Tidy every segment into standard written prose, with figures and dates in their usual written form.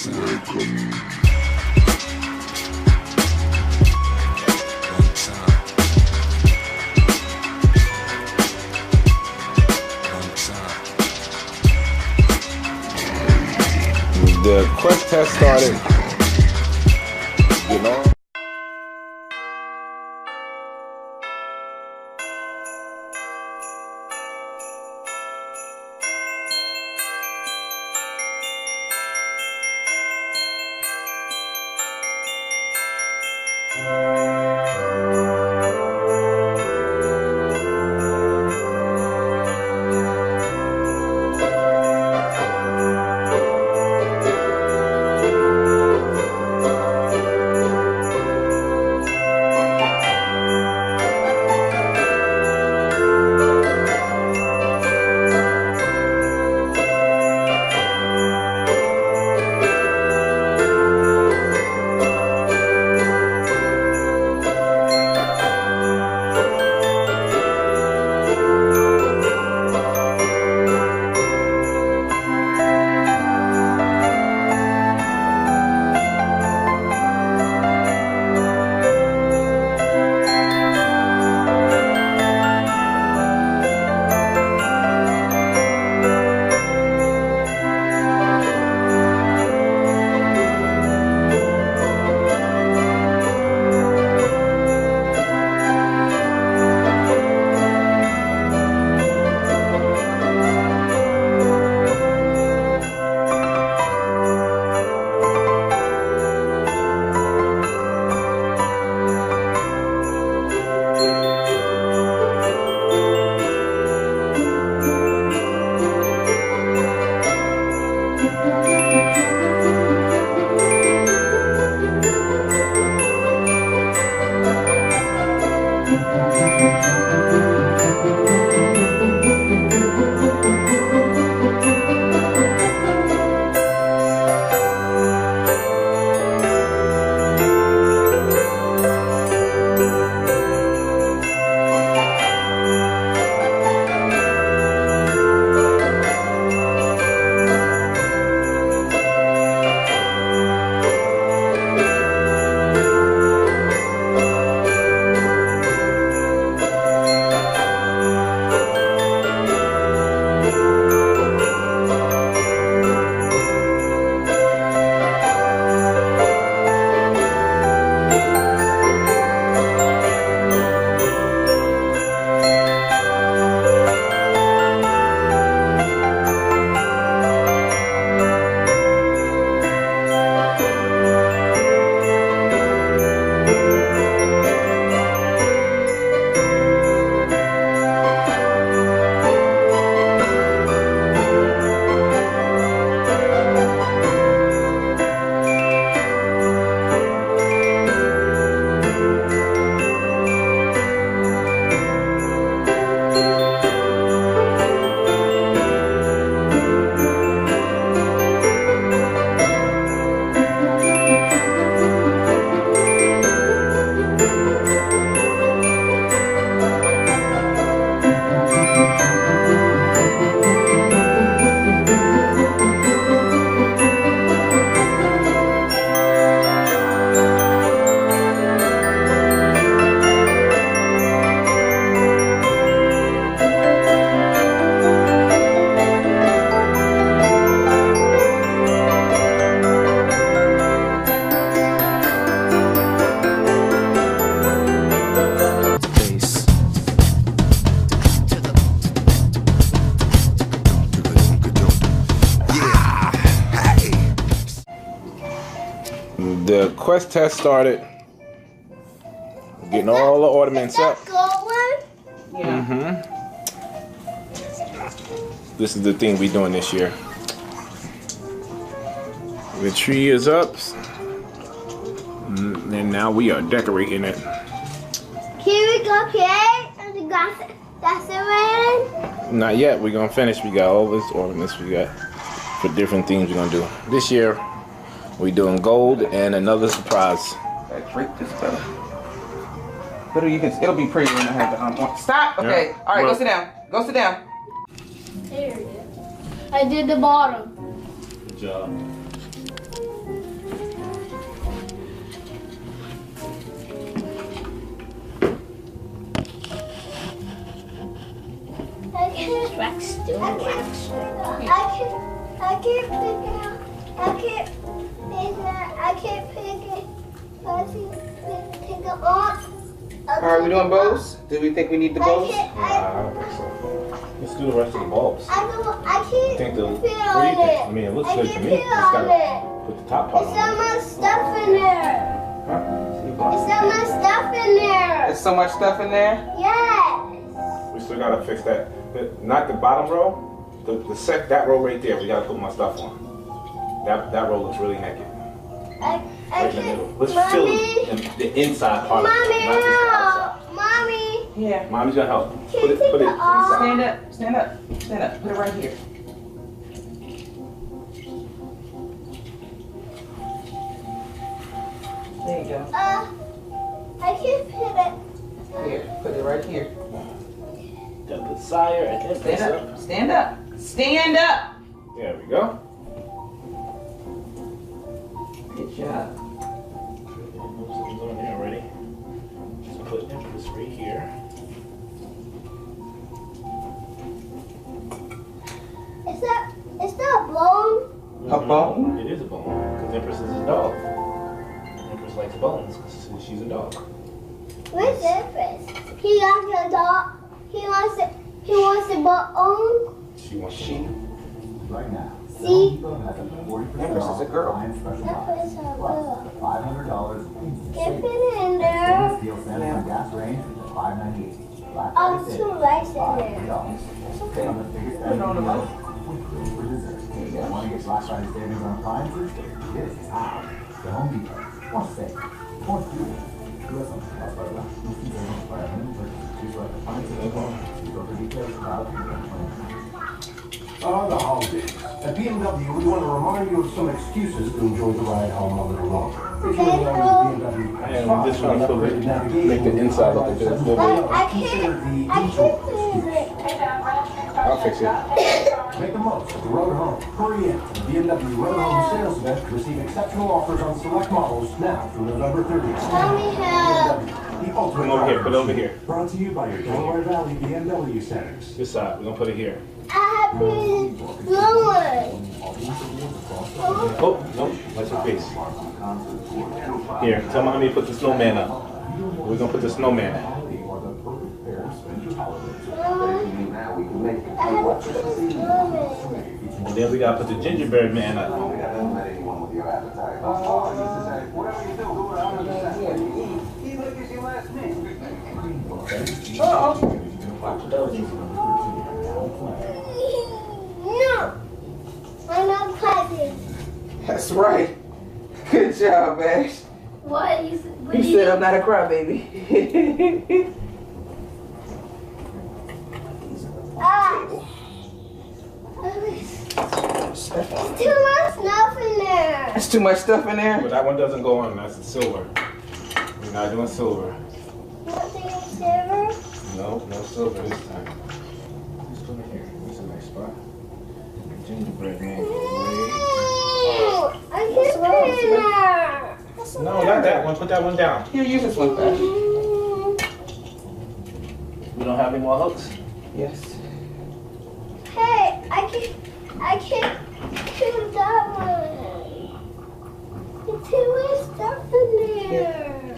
The Quest test started. You know. The Quest test started. Getting all the ornaments up. Yeah. This is the thing we're doing this year. The tree is up. And now we are decorating it. Can we go play and the grass around? Not yet. We're gonna finish. We got all this ornaments we got for different things we're gonna do. This year we're doing gold and another surprise. That drape is better. But you can, it'll be pretty when I have the stop. Okay. Yeah. All right. Well, go sit down. Go sit down. There it is. I did the bottom. Good job. I can't pick it. Take it off. Are we doing bows? Do we think we need the bows? I don't think so. Let's do the rest of the bulbs. I can't Think the, feel what do you think? on it. I mean, it looks I good to can't me. feel Just on gotta it. put the top part There's on. so much stuff in there. Huh? There's so much stuff in there. There's so much stuff in there. Yes. We still gotta fix that. Not the bottom row. That row right there. We gotta put my stuff on. That row looks really naked. I Right in the middle. can't. Let's fill Mommy. the inside part of it, Mommy, not just the outside. help. Mommy. Yeah. Mommy's gonna help. Can Put you it take it inside. off? Stand up. Stand up. Stand up. Put it right here. There you go. I can't put it. Here. Put it right here. Gotta put sire and then press Stand up. up. Stand up. Stand up. There we go. Good job. Something's on there already. Just put Empress right here. Is that a bone? A bone? It is a bone, because Empress is a dog. Empress likes bones, because she's a dog. Where's Empress? He likes a dog. He wants a bone. She wants She. Right now. See? Empress is a girl. Empress is a girl. $500 Get it in there. Steel Samsung gas range at $598. Black Oh, Friday two sale, rice in there. $500. Pay on the biggest Put it on the LED mic. with room for dessert. Want to get Black Friday savings on appliances? This is how. The Home Depot. Want to save. Want to do it. U.S. on Black Friday. Instant savings by a minimum purchase of 2 select appliances. See store for details about the The holidays. At BMW, we want to remind you of some excuses to enjoy the ride home a little longer. If you're in BMW I am just trying to make the inside look a bit. I can't feel it. I'll fix it. Make the most of the road home. Hurry in to the BMW Road Home Sales Event to receive exceptional offers on select models now through November 30th. Mommy, help. The ultimate Come over here, put it over here. Brought to you by your Delaware Valley BMW centers. This side, we're gonna put it here. I have been blowing. Oh, no, that's your face. Here, tell mommy to put the snowman up. We're gonna put the snowman up. I have been blowing. And then we gotta put the gingerbread man up. No. I'm not clapping. That's right. Good job, Ash. What? You said I'm not a crybaby. Ah. Too much stuff in there. There's too much stuff in there. But that one doesn't go on, that's the silver. We're not doing silver. Nothing in silver. No, no silver this time. Let's put it here. This is a nice spot. Gingerbread man. I can't put it in there. No, not that one. Put that one down. Here, use this one, Ash. We don't have any more hooks. Yes. Hey, I can't do that one. There's too much stuff in there.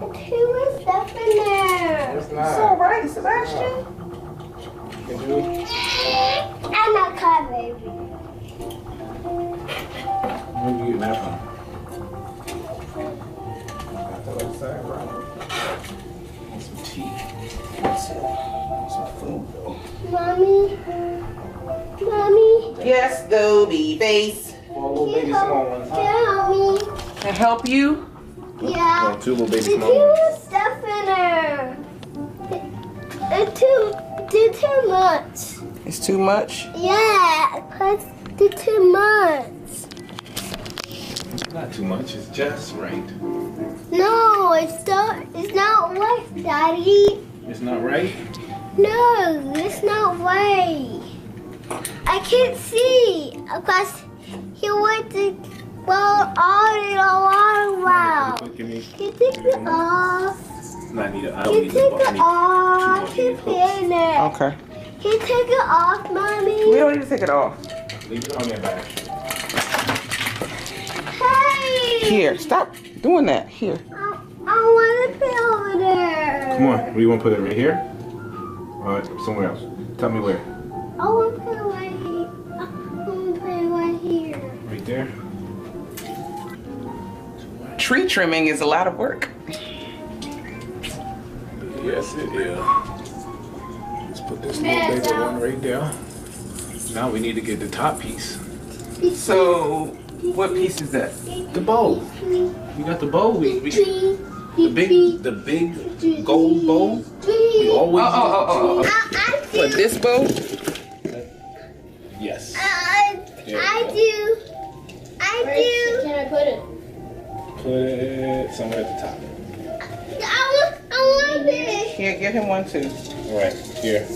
There's too much stuff in there. It's It's all not. right, Sebastian. Can you? I'm not crybaby. Where you getting that from? Got that other side, right? And some tea. Some food, though. Mommy. Yes, Dobie face. Four little baby small ones, huh? Can you help me? Can I help you? Yeah. No, two little baby There's small too ones. much stuff in there. It's too much. It's too much. Yeah, cause it's too much. Not too much, it's just right. No, it's not right, Daddy. It's not right? No, it's not right. I can't see because he went to blow all in a water wow. Give me. Can you take it off? Not need it. I Can don't you need take this. it off? Keep it in there. Okay. Can you take it off, Mommy? We don't need to take it off. Leave it on there, Bash. Hey! Here, stop doing that. Here. I want to put it over there. Come on. Where you want to put it? Right here? Or somewhere else? Tell me where. I want to put it right here. I want to put it right here. Right there? Tree trimming is a lot of work. Yes, it is. Let's put this little bigger one right there. Now we need to get the top piece. So, what piece is that? The bowl. We got the bowl. The big gold bowl. We always Oh. What, this bow? Yes. I do. Can I put it? Put it somewhere at the top. I want it. Here, give him one too. All right, here.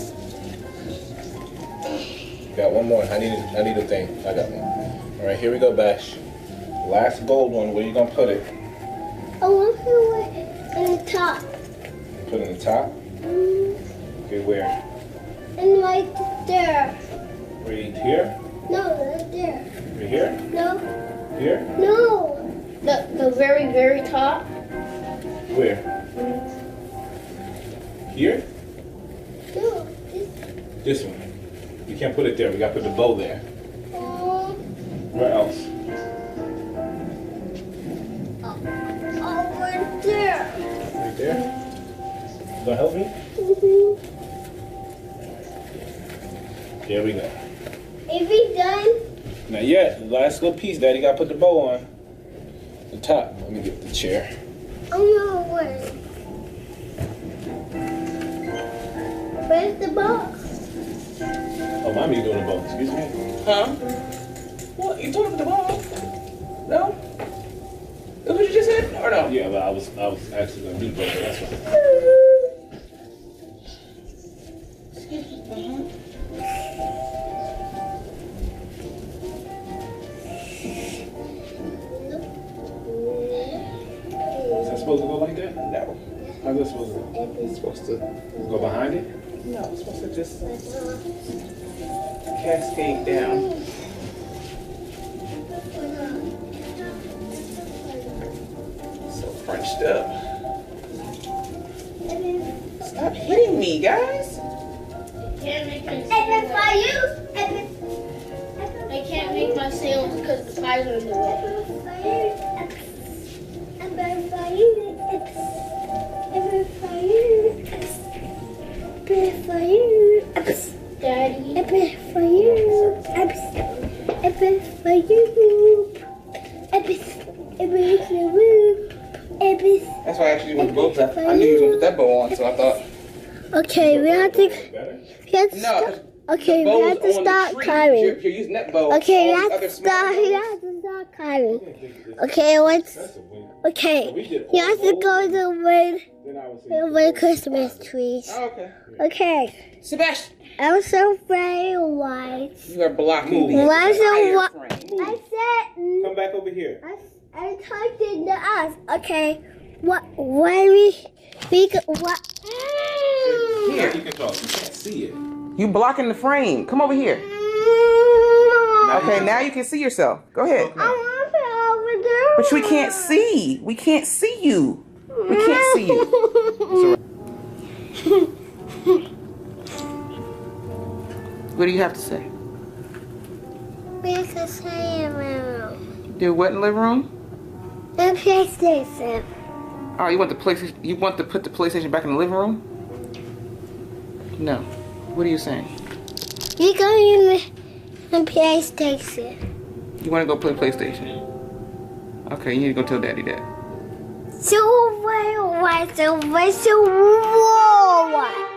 Got one more. I need a thing. I got one. All right, here we go, Bash. Last gold one. Where you gonna put it? I want to put it in the top. Put it in the top. Okay, where? And right there. Right here. No, right there. Right here. No. Here. No. The very, very top. Where? Here. No. This one. You can't put it there. We gotta put the bow there. Where else? Over there. Right there. You gonna help me? There we go. Is he done? Not yet. Last little piece. Daddy gotta put the bow on. The top. Let me get the chair. I'm your way. Where's the box? Oh, Mommy doing the bow. Excuse me. Huh? What? You told him the ball? No? That's what you just said? Or no? Yeah, but I was actually gonna do the bow. That's right. Is that supposed to go like that? No. How's that supposed to go? It's supposed to. Go behind it? No, it's supposed to just cascade down. So crunched up. Stop hitting me, guys. Can't make my If it's for you, I can't make my sounds because the pies are in the way. Daddy. That's why I actually went to both that. I knew you was gonna put that bow on, so I thought. Okay, we have to. No, Okay, bow we is have to on the start tree. climbing. You're using that bow. Okay, we All have these other to small start. We bows- have to start climbing. Okay, what's? Okay, you have to go to where Christmas trees. Oh, okay. Okay, Sebastian, I'm so very white. you are blocking the Why so entire what? frame. I said. Come back over here. I talked in the us. Okay, what? Why we what? Here. You can talk. You can't see it. You blocking the frame. Come over here. Okay, now you can see yourself. Go ahead. I want it over there. But we can't see. We can't see you. We can't see you. What do you have to say? Because I am Do what in the living room? the PlayStation. Oh, you want the PlayStation? You want to put the PlayStation back in the living room? No. What are you saying? You go in the PlayStation. You want to go play PlayStation? Okay, you need to go tell Daddy that. So white, so white, so white.